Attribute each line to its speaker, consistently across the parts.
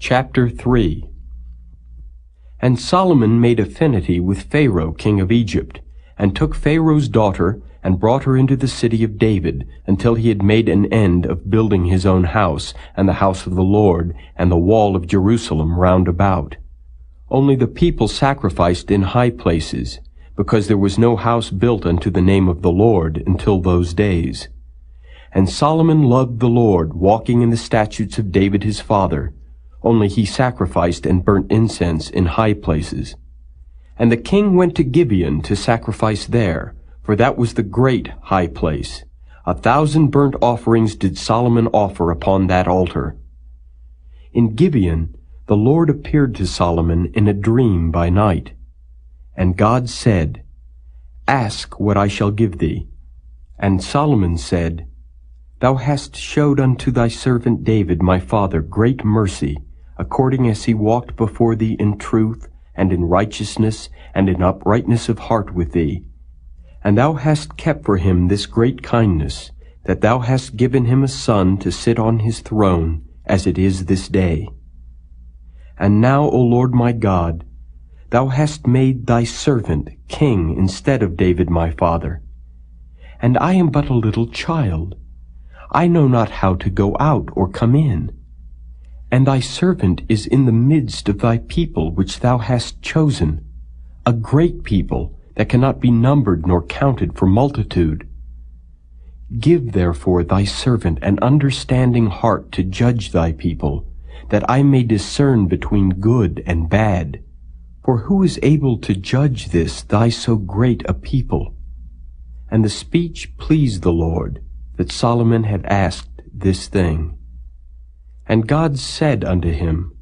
Speaker 1: Chapter 3. And Solomon made affinity with Pharaoh king of Egypt, and took Pharaoh's daughter, and brought her into the city of David, until he had made an end of building his own house, and the house of the Lord, and the wall of Jerusalem round about. Only the people sacrificed in high places, because there was no house built unto the name of the Lord until those days. And Solomon loved the Lord, walking in the statutes of David his father, only he sacrificed and burnt incense in high places. And the king went to Gibeon to sacrifice there, for that was the great high place. 1,000 burnt offerings did Solomon offer upon that altar. In Gibeon the Lord appeared to Solomon in a dream by night. And God said, Ask what I shall give thee. And Solomon said, Thou hast showed unto thy servant David my father great mercy, according as he walked before thee in truth, and in righteousness, and in uprightness of heart with thee. And thou hast kept for him this great kindness, that thou hast given him a son to sit on his throne, as it is this day. And now, O Lord my God, thou hast made thy servant king instead of David my father. And I am but a little child. I know not how to go out or come in. And thy servant is in the midst of thy people which thou hast chosen, a great people that cannot be numbered nor counted for multitude. Give therefore thy servant an understanding heart to judge thy people, that I may discern between good and bad. For who is able to judge this thy so great a people? And the speech pleased the Lord, that Solomon had asked this thing. And God said unto him,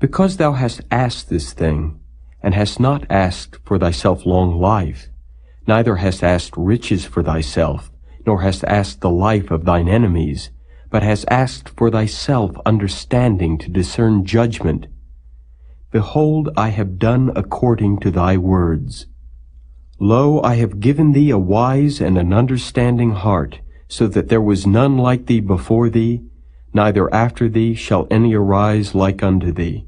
Speaker 1: Because thou hast asked this thing, and hast not asked for thyself long life, neither hast asked riches for thyself, nor hast asked the life of thine enemies, but hast asked for thyself understanding to discern judgment. Behold, I have done according to thy words. Lo, I have given thee a wise and an understanding heart, so that there was none like thee before thee, neither after thee shall any arise like unto thee.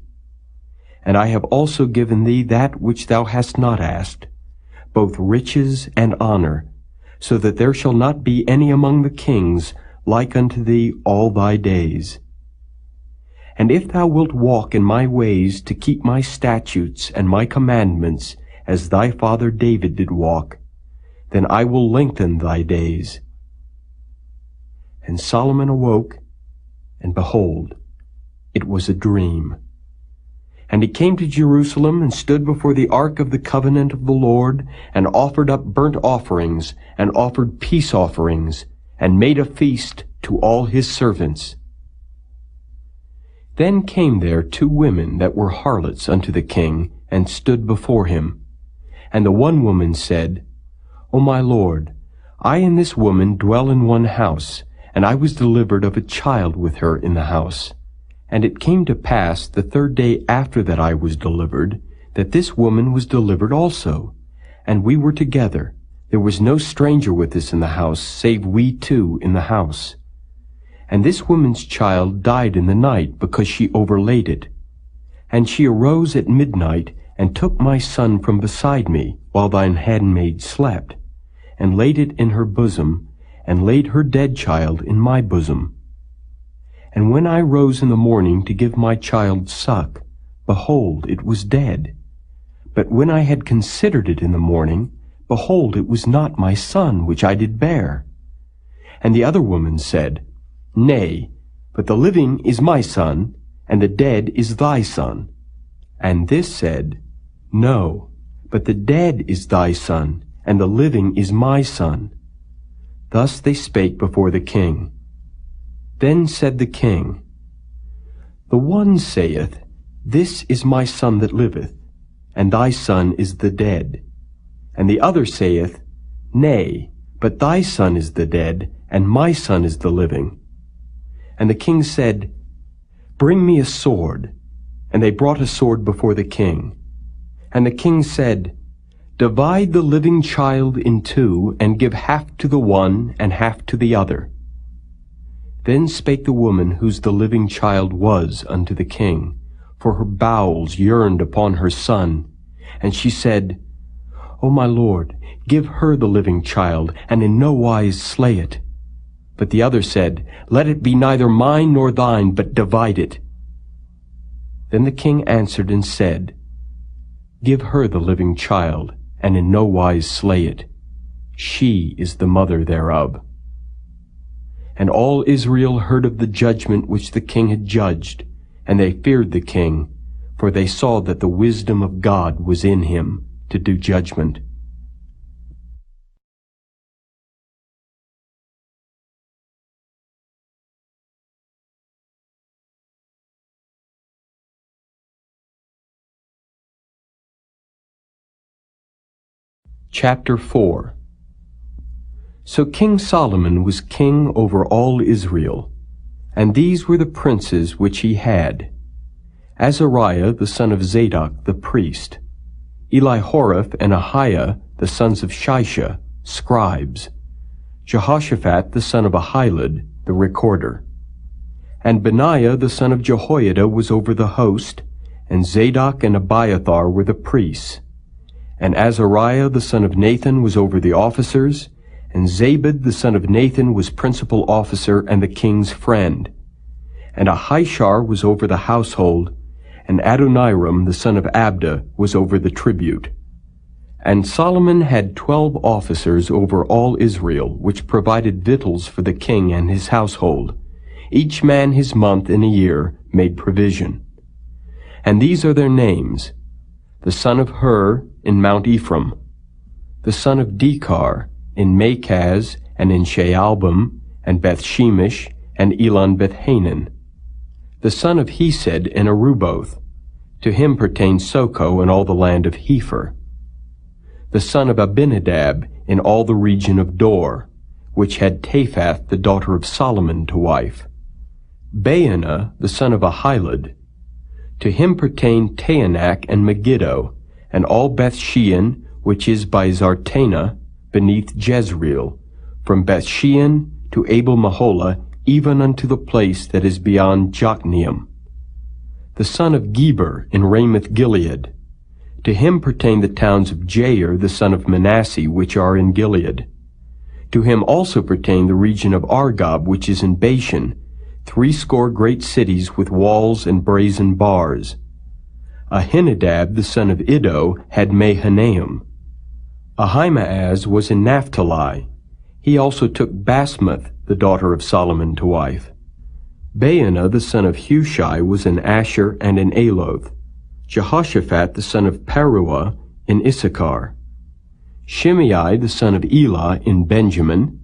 Speaker 1: And I have also given thee that which thou hast not asked, both riches and honor, so that there shall not be any among the kings like unto thee all thy days. And if thou wilt walk in my ways to keep my statutes and my commandments, as thy father David did walk, then I will lengthen thy days. And Solomon awoke, and behold, it was a dream. And he came to Jerusalem, and stood before the ark of the covenant of the Lord, and offered up burnt offerings, and offered peace offerings, and made a feast to all his servants. Then came there 2 women that were harlots unto the king, and stood before him. And the one woman said, O my lord, I and this woman dwell in one house, and I was delivered of a child with her in the house. And it came to pass the 3rd day after that I was delivered, that this woman was delivered also. And we were together. There was no stranger with us in the house, save we 2 in the house. And this woman's child died in the night, because she overlaid it. And she arose at midnight, and took my son from beside me, while thine handmaid slept, and laid it in her bosom, and laid her dead child in my bosom. And when I rose in the morning to give my child suck, behold, it was dead. But when I had considered it in the morning, behold, it was not my son which I did bear. And the other woman said, Nay, but the living is my son, and the dead is thy son. And this said, No, but the dead is thy son, and the living is my son. Thus they spake before the king. Then said the king, The one saith, This is my son that liveth, and thy son is the dead. And the other saith, Nay, but thy son is the dead, and my son is the living. And the king said, Bring me a sword. And they brought a sword before the king. And the king said, Divide the living child in 2, and give half to the one and half to the other. Then spake the woman whose the living child was unto the king, for her bowels yearned upon her son. And she said, O my lord, give her the living child, and in no wise slay it. But the other said, Let it be neither mine nor thine, but divide it. Then the king answered and said, Give her the living child, and in no wise slay it. She is the mother thereof. And all Israel heard of the judgment which the king had judged, and they feared the king, for they saw that the wisdom of God was in him to do judgment. Chapter 4. So King Solomon was king over all Israel, and these were the princes which he had: Azariah the son of Zadok the priest, Elihoreph and Ahiah the sons of Shisha, scribes, Jehoshaphat the son of Ahilud the recorder. And Benaiah the son of Jehoiada was over the host, and Zadok and Abiathar were the priests. And Azariah the son of Nathan was over the officers, and Zabud the son of Nathan was principal officer and the king's friend. And Ahishar was over the household, and Adoniram the son of Abda was over the tribute. And Solomon had 12 officers over all Israel, which provided victuals for the king and his household. Each man his month in a year made provision. And these are their names: the son of Hur in Mount Ephraim, the son of Dekar in Makaz and in Shaalbim and Bethshemesh and Elon Bethhanan, the son of Hesed in Aruboth. To him pertained Soko and all the land of Hepher, the son of Abinadab in all the region of Dor, which had Taphath the daughter of Solomon to wife. Baana the son of Ahilud. To him pertained Taanach and Megiddo, and all Bethshean, which is by Zartana, beneath Jezreel, from Bethshean to Abel-Meholah, even unto the place that is beyond Jokneam. The son of Geber in Ramoth-Gilead. To him pertain the towns of Jair the son of Manasseh, which are in Gilead. To him also pertain the region of Argob, which is in Bashan, 80 great cities with walls and brazen bars. Ahinadab the son of Iddo had Mahanaim. Ahimaaz was in Naphtali. He also took Basmath the daughter of Solomon to wife. Baana the son of Hushai was in Asher and in Aloth. Jehoshaphat the son of Paruah in Issachar. Shimei the son of Elah in Benjamin.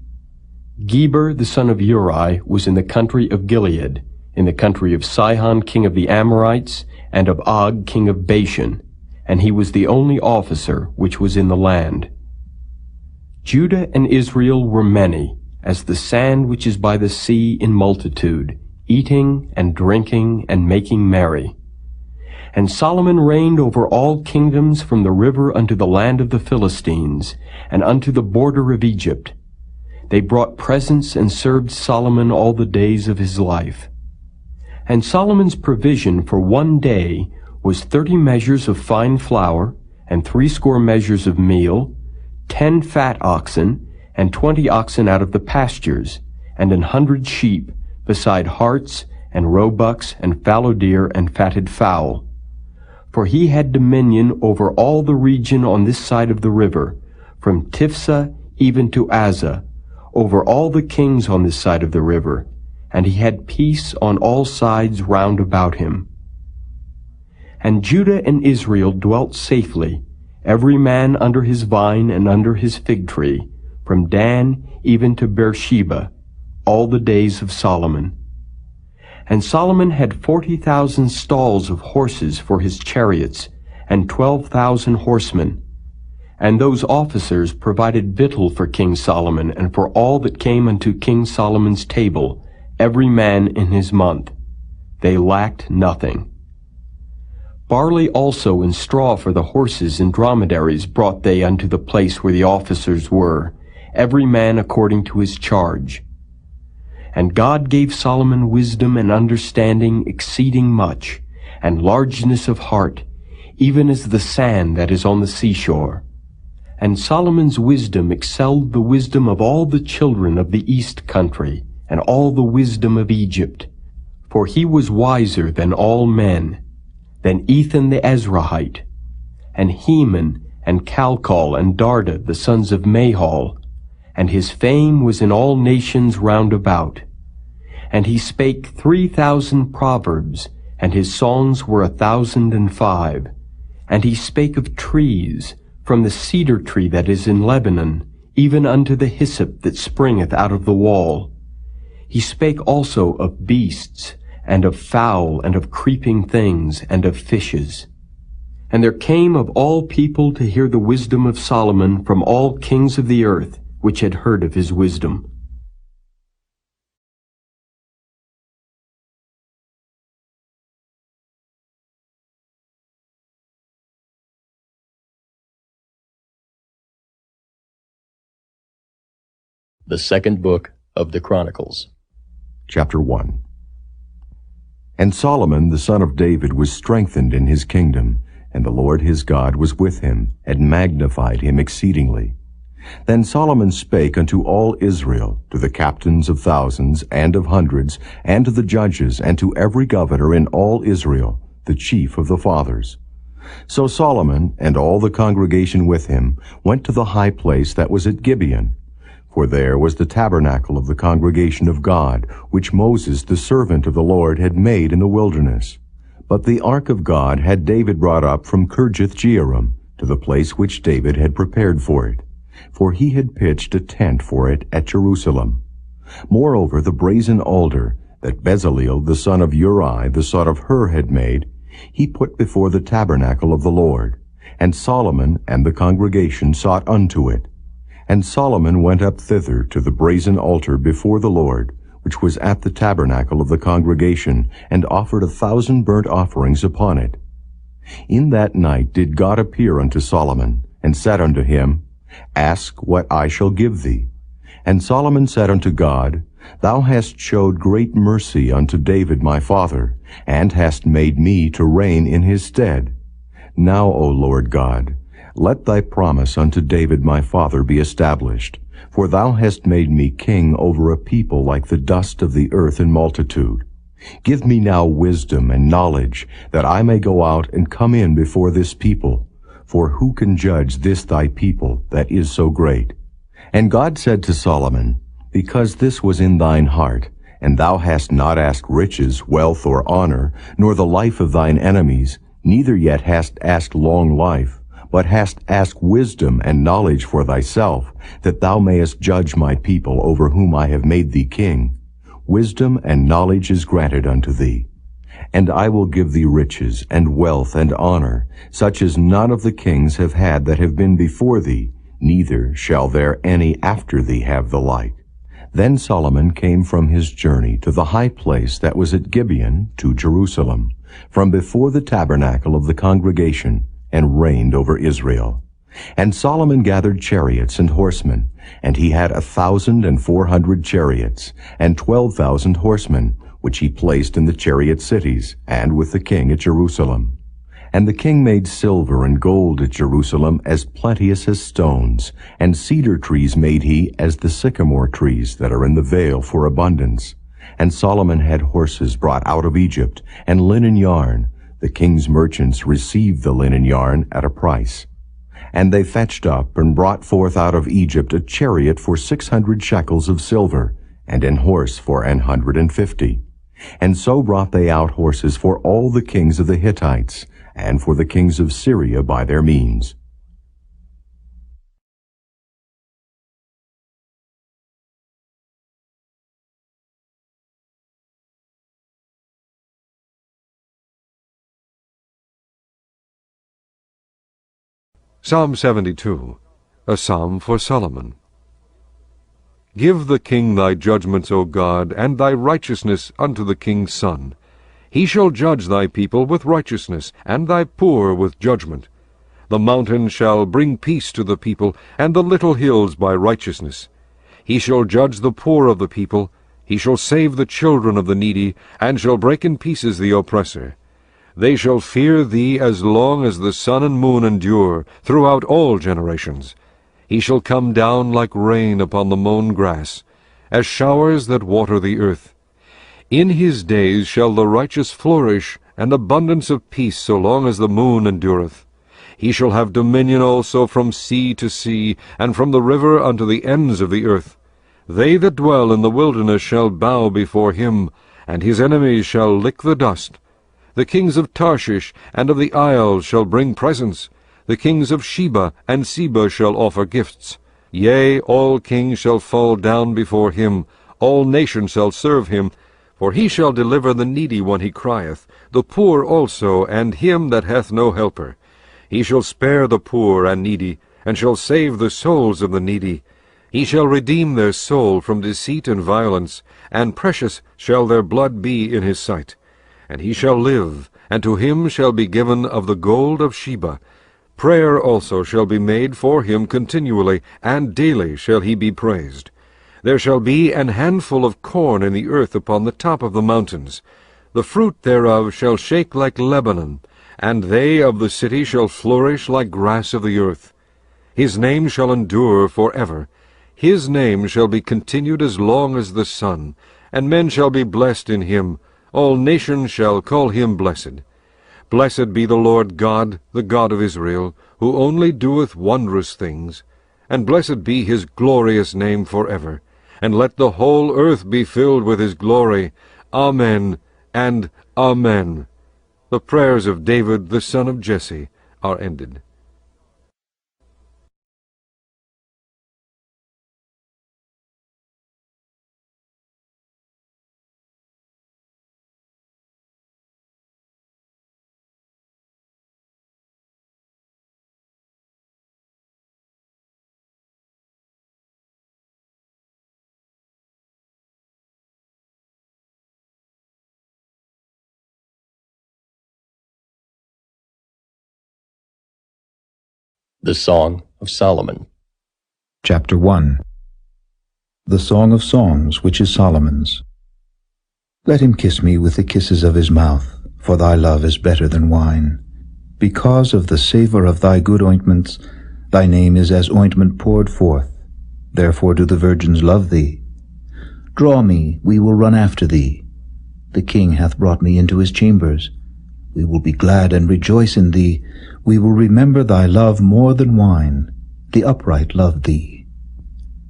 Speaker 1: Geber the son of Uri was in the country of Gilead, in the country of Sihon king of the Amorites, and of Og king of Bashan, and he was the only officer which was in the land. Judah and Israel were many, as the sand which is by the sea in multitude, eating and drinking and making merry. And Solomon reigned over all kingdoms from the river unto the land of the Philistines, and unto the border of Egypt. They brought presents and served Solomon all the days of his life. And Solomon's provision for one day was 30 measures of fine flour, and 80 measures of meal, 10 fat oxen, and 20 oxen out of the pastures, and 100 sheep, beside harts, and roebucks, and fallow deer, and fatted fowl. For he had dominion over all the region on this side of the river, from Tiphsah even to Azzah, over all the kings on this side of the river, and he had peace on all sides round about him. And Judah and Israel dwelt safely, every man under his vine and under his fig tree, from Dan even to Beersheba, all the days of Solomon. And Solomon had 40,000 stalls of horses for his chariots, and 12,000 horsemen. And those officers provided victual for King Solomon, and for all that came unto King Solomon's table, every man in his month. They lacked nothing. Barley also and straw for the horses and dromedaries brought they unto the place where the officers were, every man according to his charge. And God gave Solomon wisdom and understanding exceeding much, and largeness of heart, even as the sand that is on the seashore. And Solomon's wisdom excelled the wisdom of all the children of the east country, and all the wisdom of Egypt. For he was wiser than all men, than Ethan the Ezrahite, and Heman, and Calcol, and Darda, the sons of Mahol, and his fame was in all nations round about. And he spake 3,000 proverbs, and his songs were 1,005. And he spake of trees, from the cedar tree that is in Lebanon, even unto the hyssop that springeth out of the wall. He spake also of beasts, and of fowl, and of creeping things, and of fishes. And there came of all people to hear the wisdom of Solomon from all kings of the earth, which had heard of his wisdom.
Speaker 2: The second book of the Chronicles.
Speaker 3: Chapter 1. And Solomon the son of David was strengthened in his kingdom, and the Lord his God was with him, and magnified him exceedingly. Then Solomon spake unto all Israel, to the captains of thousands and of hundreds, and to the judges, and to every governor in all Israel, the chief of the fathers. So Solomon and all the congregation with him went to the high place that was at Gibeon. For there was the tabernacle of the congregation of God, which Moses the servant of the Lord had made in the wilderness. But the ark of God had David brought up from Kirjath-jearim, to the place which David had prepared for it, for he had pitched a tent for it at Jerusalem. Moreover, the brazen altar that Bezaleel the son of Uri the son of Hur had made, he put before the tabernacle of the Lord. And Solomon and the congregation sought unto it. And Solomon went up thither to the brazen altar before the Lord, which was at the tabernacle of the congregation, and offered 1,000 burnt offerings upon it. In that night did God appear unto Solomon, and said unto him, Ask what I shall give thee. And Solomon said unto God, Thou hast showed great mercy unto David my father, and hast made me to reign in his stead. Now, O Lord God, let thy promise unto David my father be established, for thou hast made me king over a people like the dust of the earth in multitude. Give me now wisdom and knowledge, that I may go out and come in before this people. For who can judge this thy people that is so great? And God said to Solomon, Because this was in thine heart, and thou hast not asked riches, wealth, or honor, nor the life of thine enemies, neither yet hast asked long life, but hast asked wisdom and knowledge for thyself, that thou mayest judge my people over whom I have made thee king. Wisdom and knowledge is granted unto thee. And I will give thee riches and wealth and honor, such as none of the kings have had that have been before thee, neither shall there any after thee have the like. Then Solomon came from his journey to the high place that was at Gibeon to Jerusalem, from before the tabernacle of the congregation, and reigned over Israel. And Solomon gathered chariots and horsemen, and he had 1,400 chariots, and 12,000 horsemen, which he placed in the chariot cities, and with the king at Jerusalem. And the king made silver and gold at Jerusalem as plenteous as stones, and cedar trees made he as the sycamore trees that are in the vale for abundance. And Solomon had horses brought out of Egypt, and linen yarn. The king's merchants received the linen yarn at a price. And they fetched up and brought forth out of Egypt a chariot for 600 shekels of silver, and an horse for 150. And so brought they out horses for all the kings of the Hittites, and for the kings of Syria by their means.
Speaker 4: Psalm 72, a psalm for Solomon. Give the king thy judgments, O God, and thy righteousness unto the king's son. He shall judge thy people with righteousness, and thy poor with judgment. The mountains shall bring peace to the people, and the little hills by righteousness. He shall judge the poor of the people, He shall save the children of the needy, and shall break in pieces the oppressor. They shall fear thee as long as the sun and moon endure, throughout all generations. He shall come down like rain upon the mown grass, as showers that water the earth. In his days shall the righteous flourish, and abundance of peace so long as the moon endureth. He shall have dominion also from sea to sea, and from the river unto the ends of the earth. They that dwell in the wilderness shall bow before him, and his enemies shall lick the dust. The kings of Tarshish and of the isles shall bring presents. The kings of Sheba and Seba shall offer gifts. Yea, all kings shall fall down before him, all nations shall serve him. For he shall deliver the needy when he crieth, the poor also, and him that hath no helper. He shall spare the poor and needy, and shall save the souls of the needy. He shall redeem their soul from deceit and violence, and precious shall their blood be in his sight. And he shall live, and to him shall be given of the gold of Sheba. Prayer also shall be made for him continually, and daily shall he be praised. There shall be an handful of corn in the earth upon the top of the mountains. The fruit thereof shall shake like Lebanon, and they of the city shall flourish like grass of the earth. His name shall endure for ever. His name shall be continued as long as the sun, and men shall be blessed in him. All nations shall call him blessed. Blessed be the Lord God, the God of Israel, who only doeth wondrous things. And blessed be his glorious name forever. And let the whole earth be filled with his glory. Amen and Amen. The prayers of David the son of Jesse are ended.
Speaker 2: The Song of Solomon.
Speaker 5: Chapter 1. The Song of Songs, which is Solomon's. Let him kiss me with the kisses of his mouth, for thy love is better than wine. Because of the savour of thy good ointments, thy name is as ointment poured forth. Therefore do the virgins love thee. Draw me, we will run after thee. The king hath brought me into his chambers. We will be glad and rejoice in thee. We will remember thy love more than wine. The upright love thee.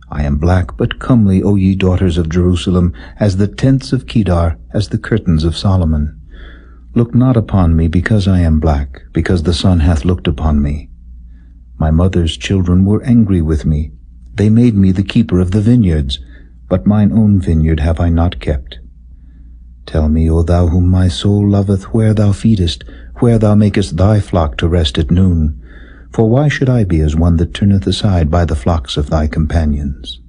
Speaker 5: I am black but comely, O ye daughters of Jerusalem, as the tents of Kedar, as the curtains of Solomon. Look not upon me because I am black, because the sun hath looked upon me. My mother's children were angry with me. They made me the keeper of the vineyards, but mine own vineyard have I not kept. Tell me, O thou whom my soul loveth, where thou feedest, where thou makest thy flock to rest at noon. For why should I be as one that turneth aside by the flocks of thy companions?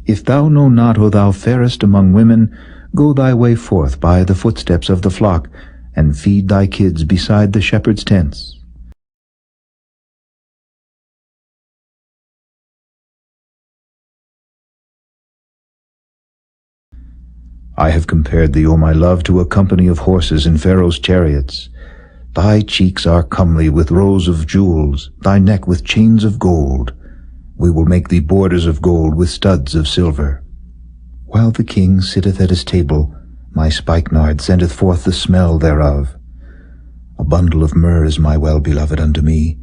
Speaker 5: If thou know not, O thou fairest among women, go thy way forth by the footsteps of the flock, and feed thy kids beside the shepherds' tents. I have compared thee, O my love, to a company of horses in Pharaoh's chariots. Thy cheeks are comely with rows of jewels, thy neck with chains of gold. We will make thee borders of gold with studs of silver. While the king sitteth at his table, my spikenard sendeth forth the smell thereof. A bundle of myrrh is my well-beloved unto me.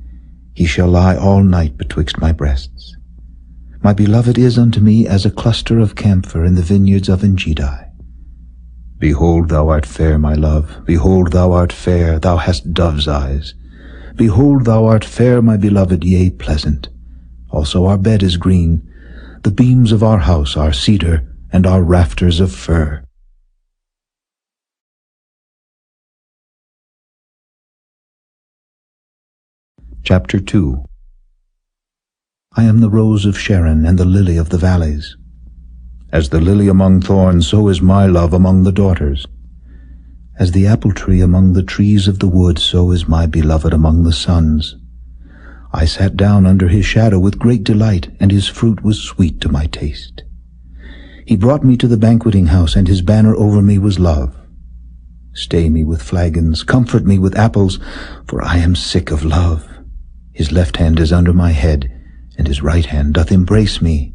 Speaker 5: He shall lie all night betwixt my breasts. My beloved is unto me as a cluster of camphor in the vineyards of Engedi. Behold, thou art fair, my love. Behold, thou art fair, thou hast dove's eyes. Behold, thou art fair, my beloved, yea, pleasant. Also our bed is green. The beams of our house are cedar, and our rafters of fir. Chapter 2. I am the rose of Sharon and the lily of the valleys. As the lily among thorns, so is my love among the daughters. As the apple tree among the trees of the wood, so is my beloved among the sons. I sat down under his shadow with great delight, and his fruit was sweet to my taste. He brought me to the banqueting house, and his banner over me was love. Stay me with flagons, comfort me with apples, for I am sick of love. His left hand is under my head, and his right hand doth embrace me.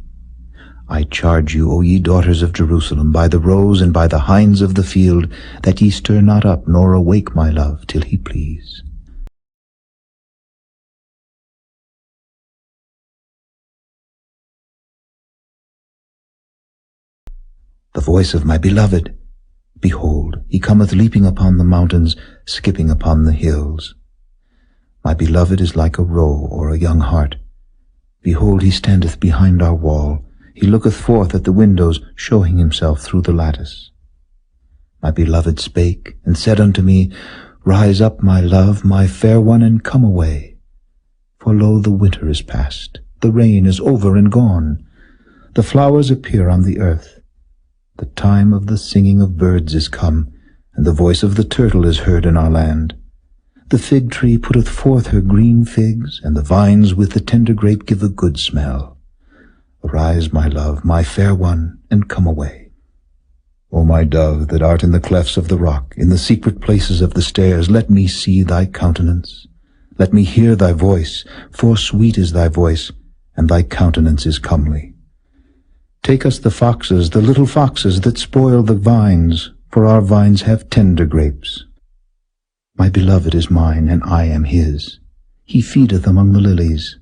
Speaker 5: I charge you, O ye daughters of Jerusalem, by the roes and by the hinds of the field, that ye stir not up nor awake my love till he please. The voice of my beloved. Behold, he cometh leaping upon the mountains, skipping upon the hills. My beloved is like a roe or a young hart. Behold, he standeth behind our wall. He looketh forth at the windows, showing himself through the lattice. My beloved spake, and said unto me, Rise up, my love, my fair one, and come away. For lo, the winter is past, the rain is over and gone. The flowers appear on the earth. The time of the singing of birds is come, and the voice of the turtle is heard in our land. The fig tree putteth forth her green figs, and the vines with the tender grape give a good smell. Arise, my love, my fair one, and come away. O my dove, that art in the clefts of the rock, in the secret places of the stairs, let me see thy countenance. Let me hear thy voice, for sweet is thy voice, and thy countenance is comely. Take us the foxes, the little foxes that spoil the vines, for our vines have tender grapes. My beloved is mine, and I am his. He feedeth among the lilies.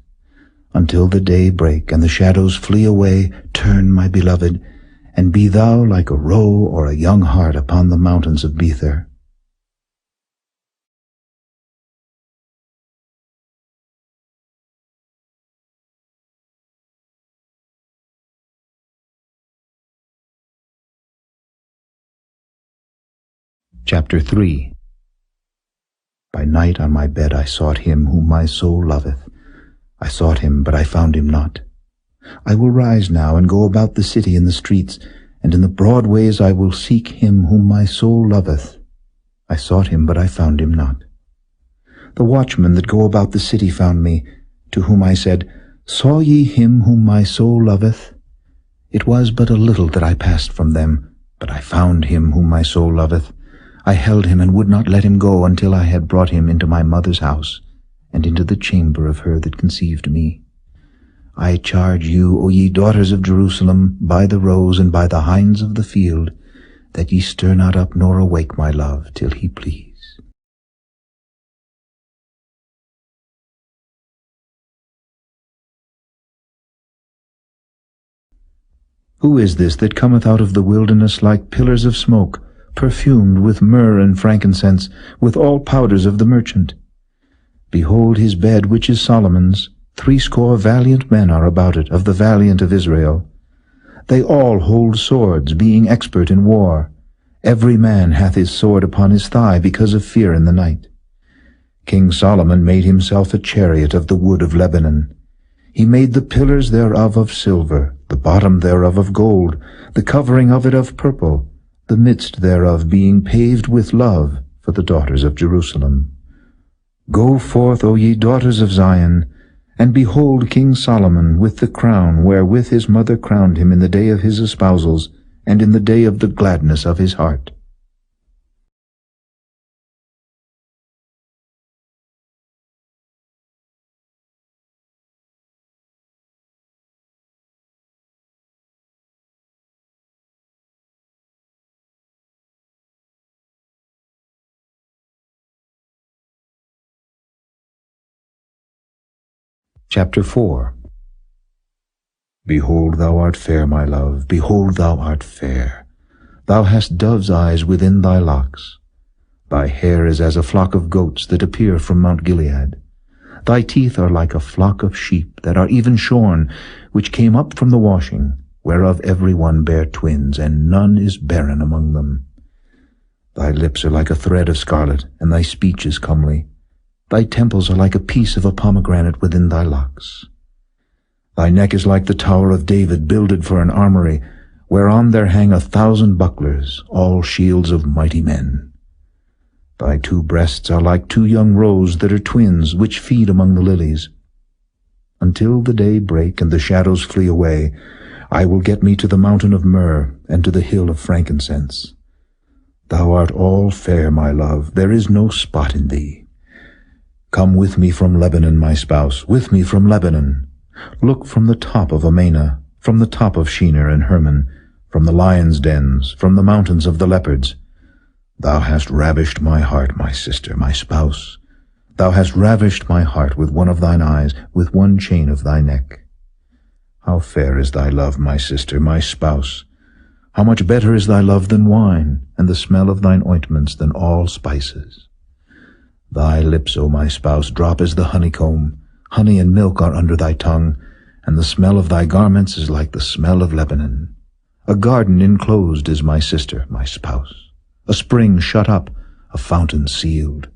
Speaker 5: Until the day break, and the shadows flee away, turn, my beloved, and be thou like a roe or a young hart upon the mountains of Bether. Chapter 3. By night on my bed I sought him whom my soul loveth. I sought him, but I found him not. I will rise now and go about the city in the streets, and in the broad ways I will seek him whom my soul loveth. I sought him, but I found him not. The watchmen that go about the city found me, to whom I said, Saw ye him whom my soul loveth? It was but a little that I passed from them, but I found him whom my soul loveth. I held him and would not let him go until I had brought him into my mother's house, and into the chamber of her that conceived me. I charge you, O ye daughters of Jerusalem, by the roes and by the hinds of the field, that ye stir not up nor awake my love till he please. Who is this that cometh out of the wilderness like pillars of smoke, perfumed with myrrh and frankincense, with all powders of the merchant? Behold his bed, which is Solomon's. 80 valiant men are about it, of the valiant of Israel. They all hold swords, being expert in war. Every man hath his sword upon his thigh, because of fear in the night. King Solomon made himself a chariot of the wood of Lebanon. He made the pillars thereof of silver, the bottom thereof of gold, the covering of it of purple, the midst thereof being paved with love for the daughters of Jerusalem. Go forth, O ye daughters of Zion, and behold King Solomon with the crown wherewith his mother crowned him in the day of his espousals, and in the day of the gladness of his heart. Chapter 4. Behold, thou art fair, my love, behold, thou art fair. Thou hast dove's eyes within thy locks. Thy hair is as a flock of goats that appear from Mount Gilead. Thy teeth are like a flock of sheep that are even shorn, which came up from the washing, whereof every one bare twins, and none is barren among them. Thy lips are like a thread of scarlet, and thy speech is comely. Thy temples are like a piece of a pomegranate within thy locks. Thy neck is like the tower of David, builded for an armory, whereon there hang 1,000 bucklers, all shields of mighty men. Thy 2 breasts are like 2 young roes that are twins, which feed among the lilies. Until the day break and the shadows flee away, I will get me to the mountain of myrrh, and to the hill of frankincense. Thou art all fair, my love, there is no spot in thee. Come with me from Lebanon, my spouse, with me from Lebanon. Look from the top of Amana, from the top of Shinar and Hermon, from the lions' dens, from the mountains of the leopards. Thou hast ravished my heart, my sister, my spouse. Thou hast ravished my heart with one of thine eyes, with one chain of thy neck. How fair is thy love, my sister, my spouse! How much better is thy love than wine, and the smell of thine ointments than all spices. Thy lips, O my spouse, drop as the honeycomb. Honey and milk are under thy tongue, and the smell of thy garments is like the smell of Lebanon. A garden enclosed is my sister, my spouse. A spring shut up, a fountain sealed.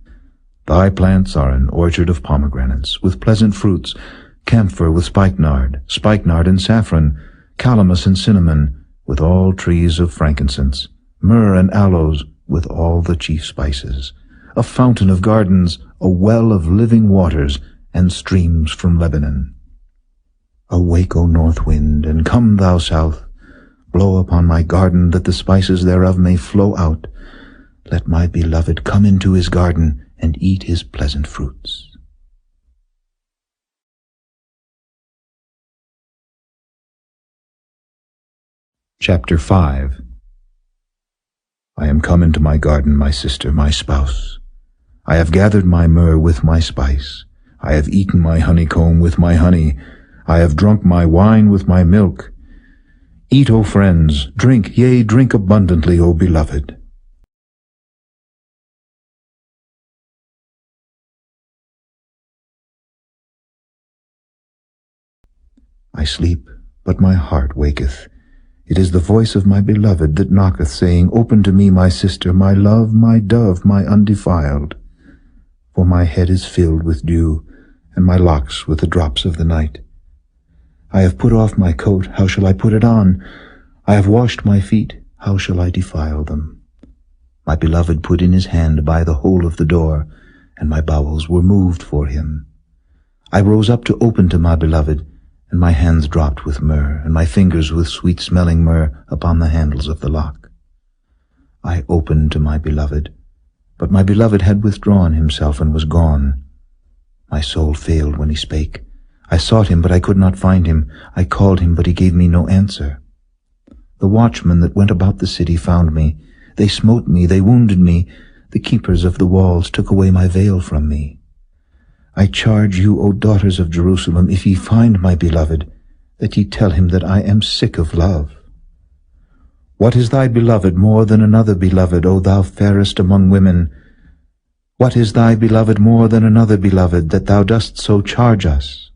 Speaker 5: Thy plants are an orchard of pomegranates, with pleasant fruits, camphor with spikenard and saffron, calamus and cinnamon, with all trees of frankincense, myrrh and aloes, with all the chief spices, a fountain of gardens, a well of living waters, and streams from Lebanon. Awake, O north wind, and come, thou south. Blow upon my garden, that the spices thereof may flow out. Let my beloved come into his garden, and eat his pleasant fruits. Chapter 5. I am come into my garden, my sister, my spouse. I have gathered my myrrh with my spice. I have eaten my honeycomb with my honey. I have drunk my wine with my milk. Eat, O friends, drink, yea, drink abundantly, O beloved. I sleep, but my heart waketh. It is the voice of my beloved that knocketh, saying, Open to me, my sister, my love, my dove, my undefiled. For my head is filled with dew, and my locks with the drops of the night. I have put off my coat, how shall I put it on? I have washed my feet, how shall I defile them? My beloved put in his hand by the hole of the door, and my bowels were moved for him. I rose up to open to my beloved, and my hands dropped with myrrh, and my fingers with sweet-smelling myrrh upon the handles of the lock. I opened to my beloved, but my beloved had withdrawn himself and was gone. My soul failed when he spake. I sought him, but I could not find him. I called him, but he gave me no answer. The watchmen that went about the city found me. They smote me, they wounded me. The keepers of the walls took away my veil from me. I charge you, O daughters of Jerusalem, if ye find my beloved, that ye tell him that I am sick of love. What is thy beloved more than another beloved, O thou fairest among women? What is thy beloved more than another beloved, that thou dost so charge us?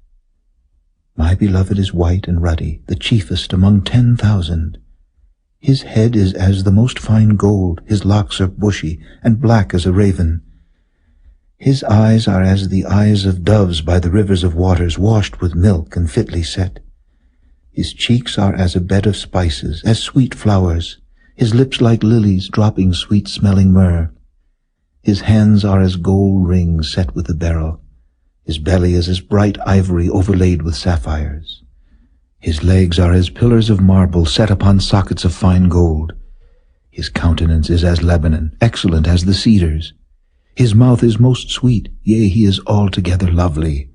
Speaker 5: My beloved is white and ruddy, the chiefest among 10,000. His head is as the most fine gold, his locks are bushy, and black as a raven. His eyes are as the eyes of doves by the rivers of waters, washed with milk and fitly set. His cheeks are as a bed of spices, as sweet flowers, his lips like lilies, dropping sweet-smelling myrrh. His hands are as gold rings set with a beryl. His belly is as bright ivory overlaid with sapphires. His legs are as pillars of marble set upon sockets of fine gold. His countenance is as Lebanon, excellent as the cedars. His mouth is most sweet, yea, he is altogether lovely.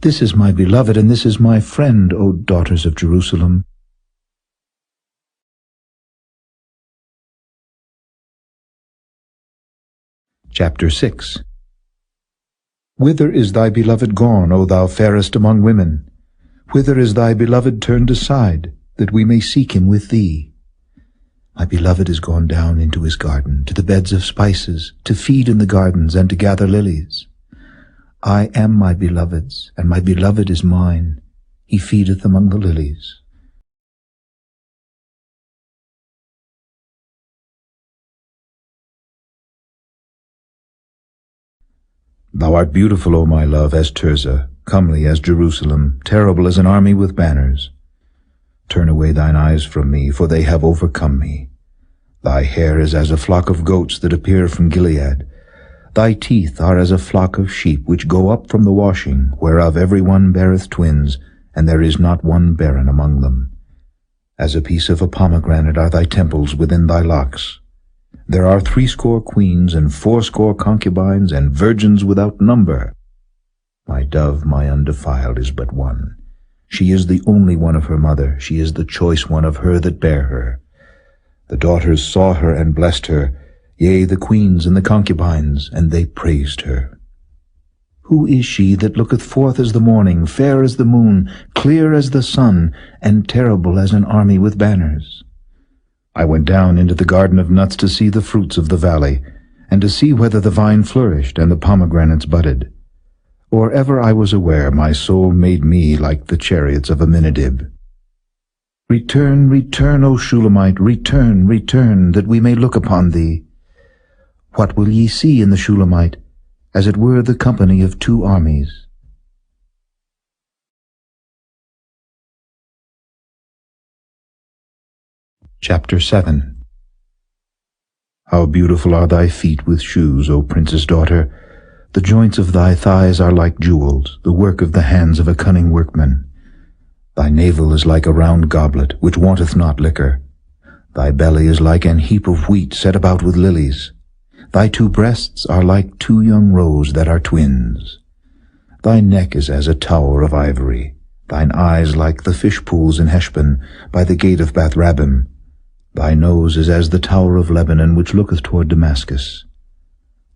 Speaker 5: This is my beloved, and this is my friend, O daughters of Jerusalem. Chapter 6. Whither is thy beloved gone, O thou fairest among women? Whither is thy beloved turned aside, that we may seek him with thee? My beloved is gone down into his garden, to the beds of spices, to feed in the gardens, and to gather lilies. I am my beloved's, and my beloved is mine. He feedeth among the lilies. Thou art beautiful, O my love, as Tirzah, comely as Jerusalem, terrible as an army with banners. Turn away thine eyes from me, for they have overcome me. Thy hair is as a flock of goats that appear from Gilead. Thy teeth are as a flock of sheep which go up from the washing, whereof every one beareth twins, and there is not one barren among them. As a piece of a pomegranate are thy temples within thy locks. There are 80 queens, and 80 concubines, and virgins without number. My dove, my undefiled, is but one. She is the only one of her mother. She is the choice one of her that bare her. The daughters saw her and blessed her, yea, the queens and the concubines, and they praised her. Who is she that looketh forth as the morning, fair as the moon, clear as the sun, and terrible as an army with banners? I went down into the garden of nuts to see the fruits of the valley, and to see whether the vine flourished and the pomegranates budded. Or ever I was aware, my soul made me like the chariots of Aminadab. Return, return, O Shulamite, return, return, that we may look upon thee. What will ye see in the Shulamite? As it were the company of 2 armies. Chapter 7. How beautiful are thy feet with shoes, O princess daughter! The joints of thy thighs are like jewels, the work of the hands of a cunning workman. Thy navel is like a round goblet, which wanteth not liquor. Thy belly is like an heap of wheat set about with lilies. Thy 2 breasts are like 2 young roes that are twins. Thy neck is as a tower of ivory, thine eyes like the fish pools in Heshbon, by the gate of Bath-rabbim. Thy nose is as the tower of Lebanon, which looketh toward Damascus.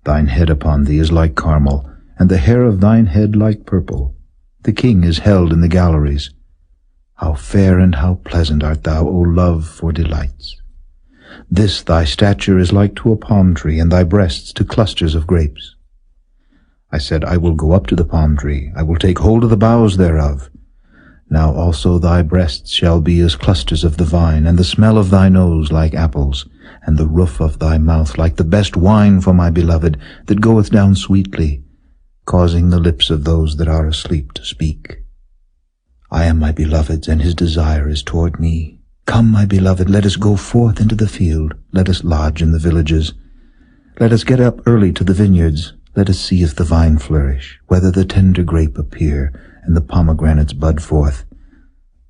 Speaker 5: Thine head upon thee is like Carmel, and the hair of thine head like purple. The king is held in the galleries. How fair and how pleasant art thou, O love, for delights! This thy stature is like to a palm tree, and thy breasts to clusters of grapes. I said, I will go up to the palm tree, I will take hold of the boughs thereof. Now also thy breasts shall be as clusters of the vine, and the smell of thy nose like apples, and the roof of thy mouth like the best wine for my beloved, that goeth down sweetly, causing the lips of those that are asleep to speak. I am my beloved's, and his desire is toward me. Come, my beloved, let us go forth into the field. Let us lodge in the villages. Let us get up early to the vineyards. Let us see if the vine flourish, whether the tender grape appear, and the pomegranates bud forth.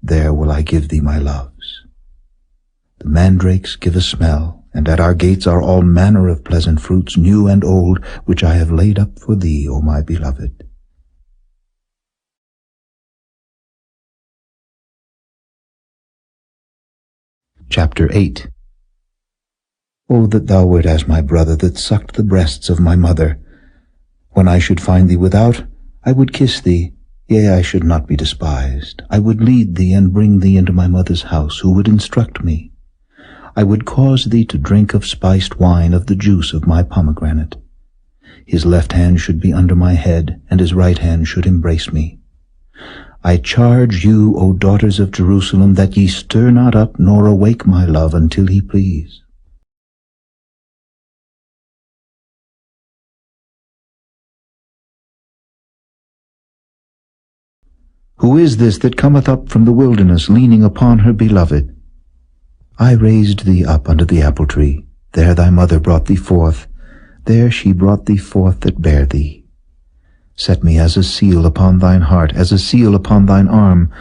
Speaker 5: There will I give thee my loves. The mandrakes give a smell, and at our gates are all manner of pleasant fruits, new and old, which I have laid up for thee, O my beloved. Chapter 8. O that thou wert as my brother that sucked the breasts of my mother! When I should find thee without, I would kiss thee, yea, I should not be despised. I would lead thee and bring thee into my mother's house, who would instruct me. I would cause thee to drink of spiced wine, of the juice of my pomegranate. His left hand should be under my head, and his right hand should embrace me. I charge you, O daughters of Jerusalem, that ye stir not up nor awake my love until he please. Who is this that cometh up from the wilderness, leaning upon her beloved? I raised thee up under the apple tree. There thy mother brought thee forth. There she brought thee forth that bare thee. Set me as a seal upon thine heart, as a seal upon thine arm.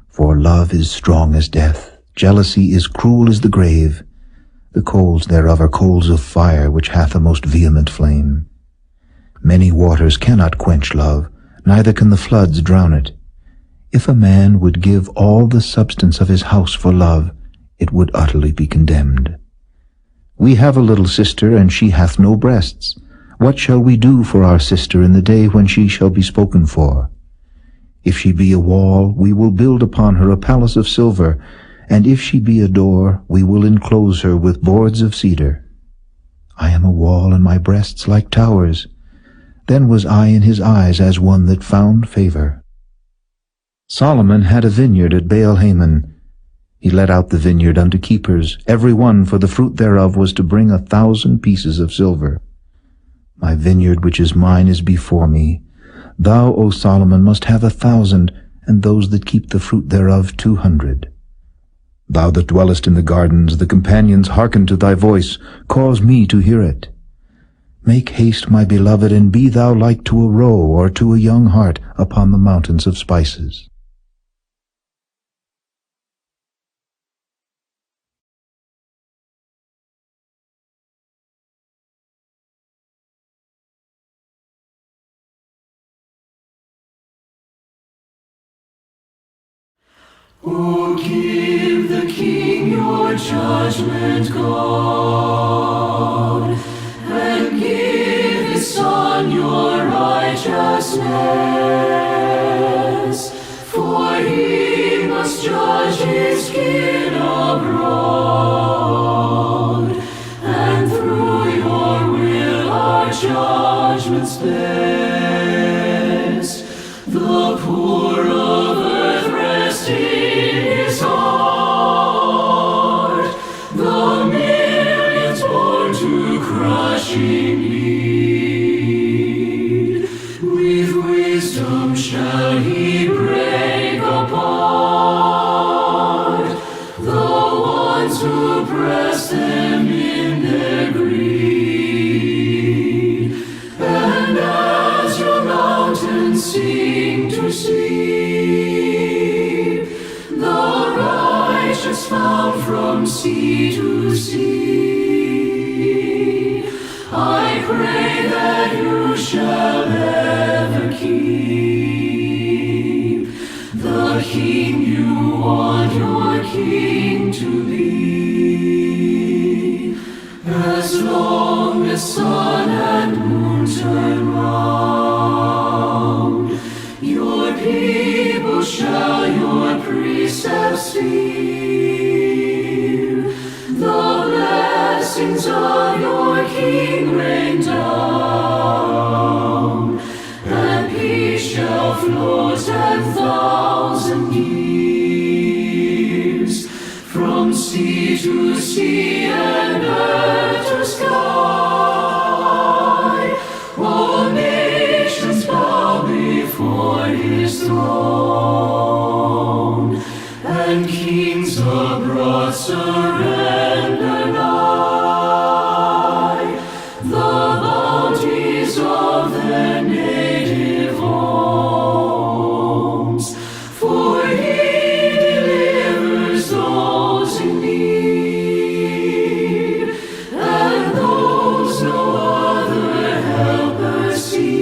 Speaker 5: For love is strong as death, jealousy is cruel as the grave. The coals thereof are coals of fire, which hath a most vehement flame. Many waters cannot quench love, neither can the floods drown it. If a man would give all the substance of his house for love, it would utterly be condemned. We have a little sister, and she hath no breasts. What shall we do for our sister in the day when she shall be spoken for? If she be a wall, we will build upon her a palace of silver, and if she be a door, we will enclose her with boards of cedar. I am a wall, and my breasts like towers. Then was I in his eyes as one that found favor. Solomon had a vineyard at Baal-Hamon. He let out the vineyard unto keepers. Every one for the fruit thereof was to bring 1,000 pieces of silver. My vineyard which is mine is before me. Thou, O Solomon, must have 1,000, and those that keep the fruit thereof 200. Thou that dwellest in the gardens, the companions hearken to thy voice. Cause me to hear it. Make haste, my beloved, and be thou like to a roe or to a young hart upon the mountains of spices.
Speaker 6: O give the King your judgment, God, and give his Son your righteousness, for he must judge his kin abroad, and through your will our judgments best. The poor of earth rest in his heart, the millions born to crushing need. With wisdom shall he break apart the ones who press them in their greed. And as your mountains sing to sleep, the righteous found from sea to sea, I pray that you shall ever keep the King you want your King to be. As long as sun and moon turn round, your people shall your precepts fear. The blessings of your King rain down, and peace shall flow 10,000 years, from sea to sea and earth to sky. All nations bow before his throne, and kings abroad surrender nigh the bounties of their native homes. For he delivers those in need, and those no other helper see.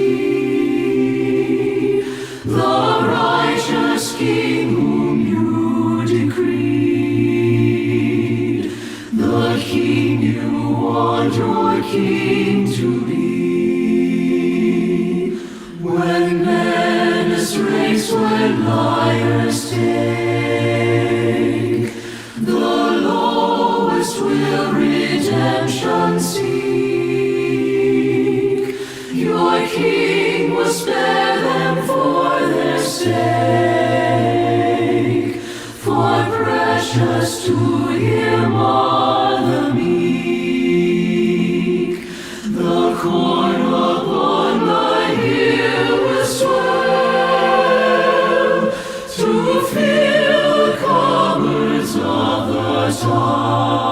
Speaker 6: The righteous King whom you decreed, the King you want your King to be. When menace reigns, when liars take, the lowest will redemption seek. Your King will spare them for their sake, for precious to him are the meek. The corn upon the hill will swell to fill the cupboards of the town.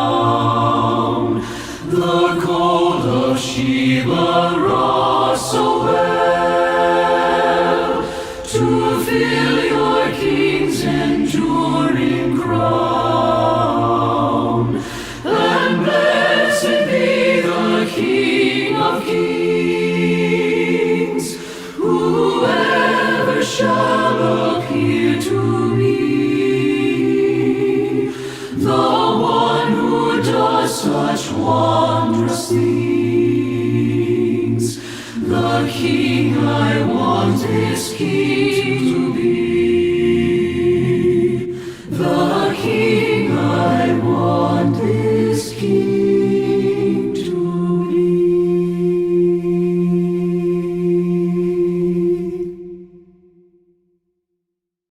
Speaker 6: The gold of Sheba wrought so well to fill your King's enduring crown. And blessed be the King of Kings, whoever shall appear to me, the one who does such wondrous things. The King I want is King